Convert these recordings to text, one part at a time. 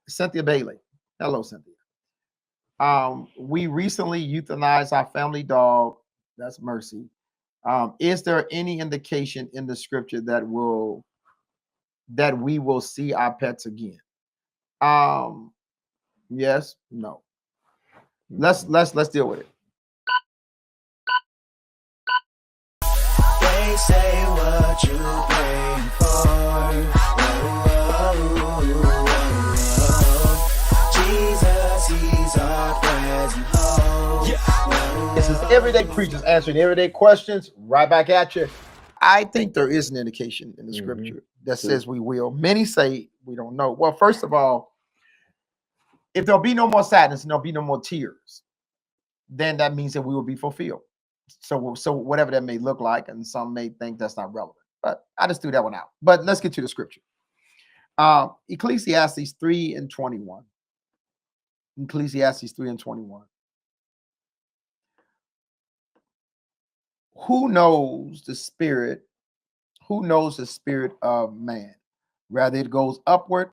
Cynthia Bailey. Hello, Cynthia. We recently euthanized our family dog. That's Mercy. Is there any indication in the scripture that we will see our pets again? Um, yes, no. Let's deal with it. They say what you praying for. Jesus, he's our present hope. This is Everyday Preachers answering everyday questions. Right back at you. I think there is an indication in the scripture that says we will. Many say we don't know. Well, first of all, if there'll be no more sadness and there'll be no more tears, then that means that we will be fulfilled. So whatever that may look like, and some may think that's not relevant, but I just threw that one out. But let's get to the scripture. Ecclesiastes 3:21. Ecclesiastes 3:21. Who knows the spirit? Who knows the spirit of man? Rather it goes upward,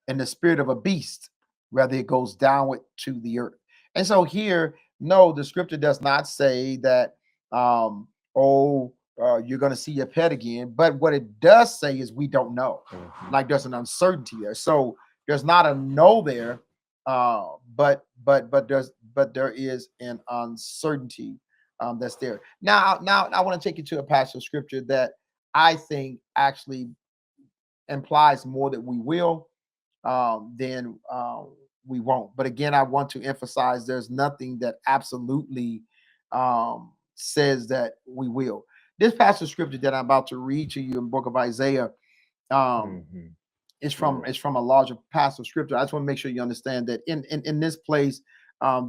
and the spirit of a beast, rather it goes downward to the earth. And so here, no, the scripture does not say that you're going to see your pet again. But what it does say is we don't know. Like there's an uncertainty there. So there's not a no there, but there is an uncertainty that's there. Now I want to take you to a passage of scripture that I think actually implies more that we will than we won't. But again, I want to emphasize there's nothing that absolutely says that we will. This passage of scripture that I'm about to read to you in the book of Isaiah is from a larger passage of scripture. I just want to make sure you understand that in this place,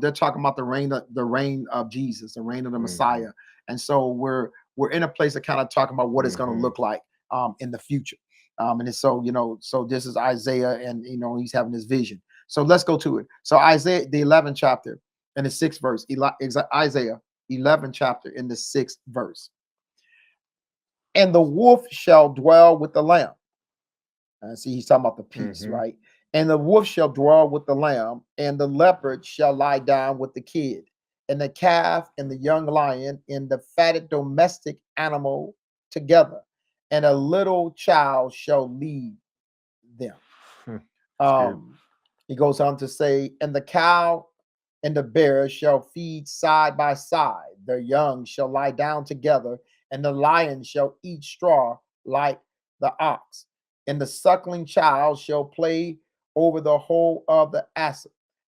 they're talking about the reign of Jesus, the reign of the Messiah. And so we're in a place of kind of talking about what it's going to look like in the future. And so, so this is Isaiah, and he's having this vision. So let's go to it. So Isaiah, the 11th chapter and the 6th verse. Isaiah 11th chapter in the 6th verse. And the wolf shall dwell with the lamb. See, he's talking about the peace, right? And the wolf shall dwell with the lamb, and the leopard shall lie down with the kid, and the calf and the young lion and the fatted domestic animal together, and a little child shall lead them. He goes on to say, and the cow and the bear shall feed side by side. Their young shall lie down together, and the lion shall eat straw like the ox. And the suckling child shall play over the hole of the asp,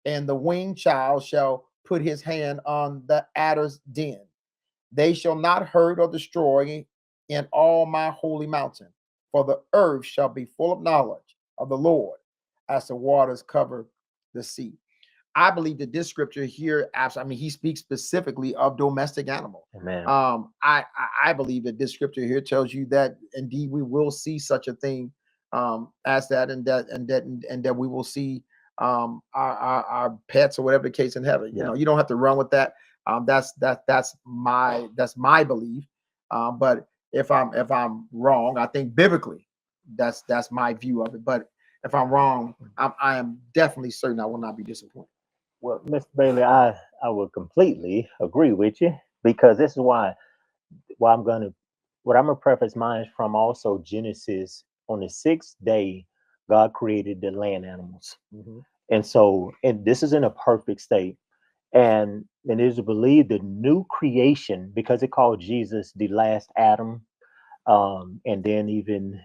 and the weaned child shall put his hand on the adder's den. They shall not hurt or destroy in all my holy mountain, for the earth shall be full of knowledge of the Lord as the waters cover the sea. I believe that this scripture here, he speaks specifically of domestic animal. Amen. I believe that this scripture here tells you that indeed we will see such a thing as that, and that we will see our pets or whatever the case in heaven. You don't have to run with that. That's my belief. But if I'm wrong, I think biblically that's my view of it. But if I'm wrong, I am definitely certain I will not be disappointed. Well, Mr. Bailey, I will completely agree with you, because this is why I'm gonna preface mine from also Genesis. On the 6th day, God created the land animals, and this is in a perfect state. And it is believed the new creation, because it called Jesus the last Adam, and then even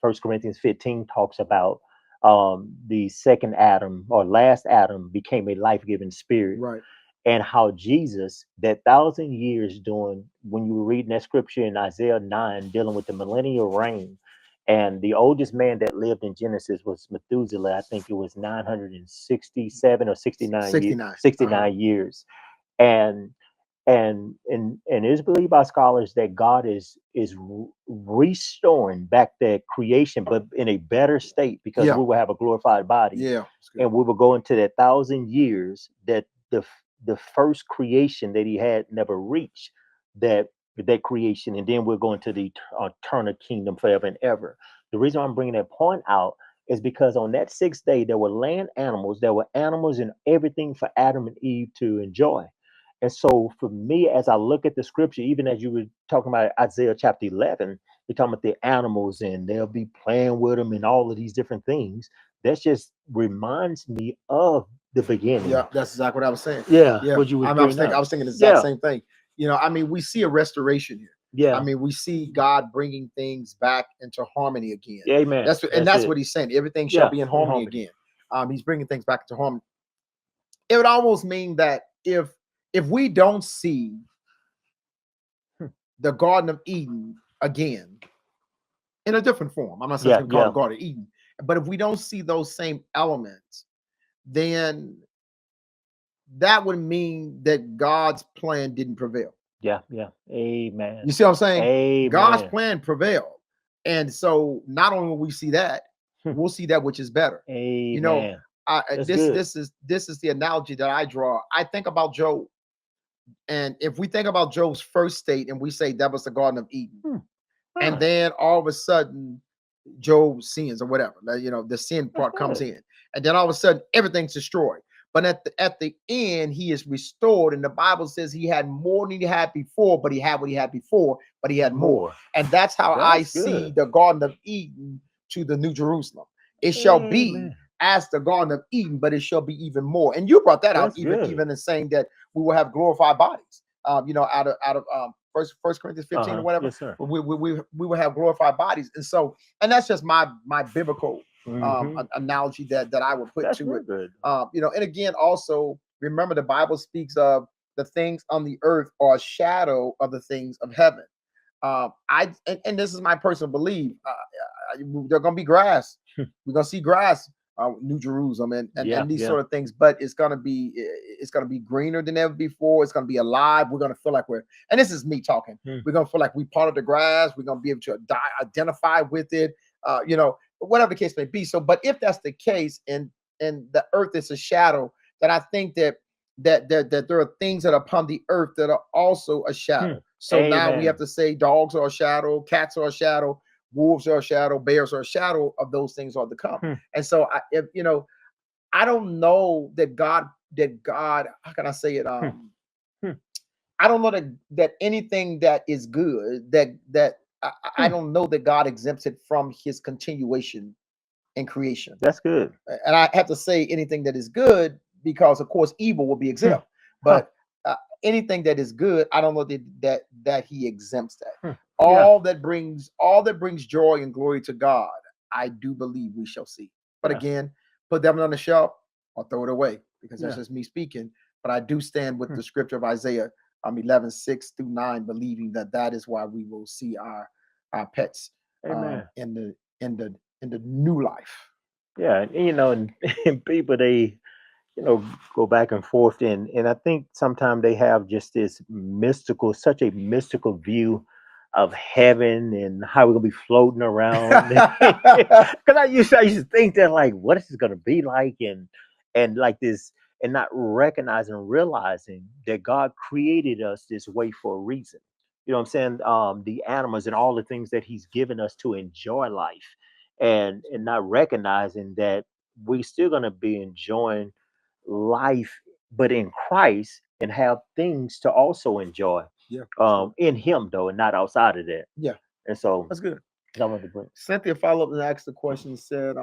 First Corinthians 15 talks about the second Adam or last Adam became a life-giving spirit, right? And how Jesus, that 1,000 years doing, when you were reading that scripture in Isaiah 9, dealing with the millennial reign, and the oldest man that lived in Genesis was Methuselah. I think it was 967 or 69 years. And it is believed by scholars that God is restoring back that creation, but in a better state, because we will have a glorified body. Yeah, and we will go into that 1,000 years that the first creation that he had never reached that creation, and then we'll go into the eternal kingdom forever and ever. The reason I'm bringing that point out is because on that sixth day there were land animals, there were animals and everything for Adam and Eve to enjoy. And so for me, as I look at the scripture, even as you were talking about Isaiah chapter 11, you're talking about the animals and they'll be playing with them and all of these different things. That just reminds me of the beginning. Yeah, that's exactly what I was saying. Yeah, Yeah, what you was I bringing up. was thinking the exact Yeah, same thing. You know, I mean, we see a restoration here. yeah, I mean, we see God bringing things back into harmony again. amen. That's it. what he's saying. Everything shall Yeah, be in in harmony harmony. again. He's bringing things back into harmony. It would almost mean that if we don't see the Garden of Eden again in a different form, I'm not saying Yeah, it's called yeah, the Garden of Eden, but if we don't see those same elements, then that would mean that God's plan didn't prevail. yeah, yeah. Amen. You see what I'm saying? God's Amen. plan prevailed. And so not only will we see that, Hmm. we'll see that which is better. You know, Amen. That's this good. this is the analogy that I draw. I think about Job. And if we think about Job's first state and we say that was the Garden of Eden, Hmm. and Huh. then all of a sudden Job sins or whatever, you know, the sin part comes good. in, and then all of a sudden everything's destroyed. But at the end, he is restored, and the Bible says he had more than he had before, but he had what he had before, but he had more. And that's how I That's see good. the Garden of Eden to the New Jerusalem. It shall be Amen. as the Garden of Eden, but it shall be even more. And you brought that out That's good. even in saying that we will have glorified bodies. You know, out of First Corinthians 15 or whatever. Yes, sir. We will have glorified bodies, and so that's just my biblical Mhm. analogy that I would put That's to real it. good. You know, and again, also remember the Bible speaks of the things on the earth are a shadow of the things of heaven. And this is my personal belief. They're gonna be grass. We're gonna see grass, New Jerusalem, Yeah, and these yeah. sort of things. But it's gonna be greener than ever before. It's gonna be alive. We're gonna feel like and this is me talking. Hmm. We're gonna feel like we part of the grass. We're gonna be able to identify with it. You know, whatever the case may be. So, but if that's the case, and the earth is a shadow, then I think that there are things that are upon the earth that are also a shadow. So now we Amen. have to say dogs are a shadow, cats are a shadow, wolves are a shadow, bears are a shadow of those things are to come. Hmm. And so if you know, I don't know that God, how can I say it? Hmm. I don't know that anything that is good, I don't know that God exempts it from his continuation in creation. That's good. And I have to say anything that is good because of course evil will be exempt. Huh. But anything that is good, I don't know that he exempts that. Hmm. All that brings joy and glory to God, I do believe we shall see. But Yeah. again, put that one on the shelf or throw it away because that's Yeah. just me speaking. But I do stand with Hmm. the scripture of Isaiah 11:6-9, believing that is why we will see our pets Amen. in the new life. Yeah, and, you know, and people they go back and forth, and I think sometimes they have just this such a mystical view of heaven and how we're gonna be floating around. Because I used to think that, like, what is this gonna be like, and like this, and not recognizing and realizing that God created us this way for a reason. You know what I'm saying? The animals and all the things that He's given us to enjoy life, and not recognizing that we still gonna be enjoying life, but in Christ, and have things to also enjoy. Yeah. In Him though, and not outside of that. Yeah. And so That's good. I wanted to bring. Cynthia followed up and asked the question, said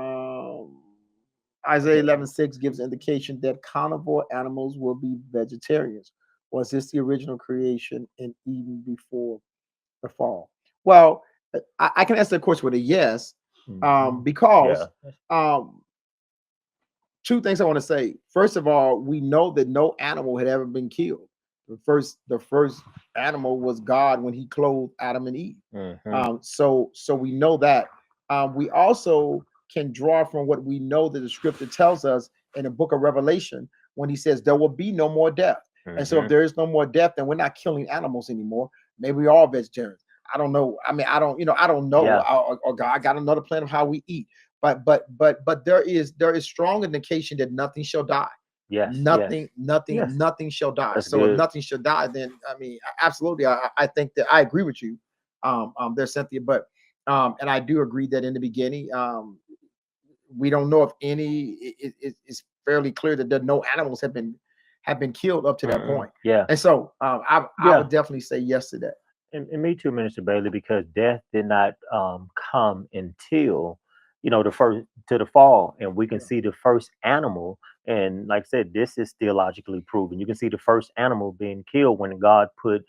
Isaiah 11:6 gives indication that carnivore animals will be vegetarians. Was this the original creation in Eden before the fall? Well, I can answer the question with a yes, because two things I want to say. First of all, we know that no animal had ever been killed. The first animal was God when He clothed Adam and Eve. So we know that. We also can draw from what we know that the Scripture tells us in the Book of Revelation when He says there will be no more death. And so if there is no more death, then we're not killing animals anymore. Maybe we are vegetarians. I don't know. I mean, I don't know. Yeah. Or God got another plan of how we eat. But there is strong indication that nothing shall die. Yes. Nothing shall die. That's so good. if nothing shall die, then I mean, absolutely, I think that I agree with you, there, Cynthia. But and I do agree that in the beginning, we don't know if any. It's fairly clear that no animals have been killed up to that point. Yeah. And so I would definitely say yes to that. And me too, Minister Bailey, because death did not come until the fall, and we can see the first animal. And like I said, this is theologically proven. You can see the first animal being killed when God put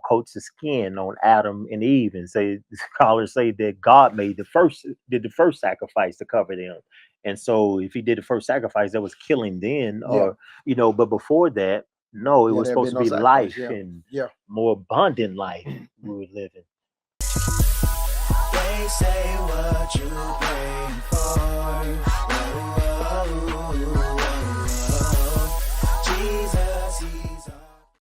coats of skin on Adam and Eve, and scholars say that God did the first sacrifice to cover them. And so if he did the first sacrifice, that was killing then, or but before that, no, it was supposed to be life and more abundant life we were living. They say what you praying for.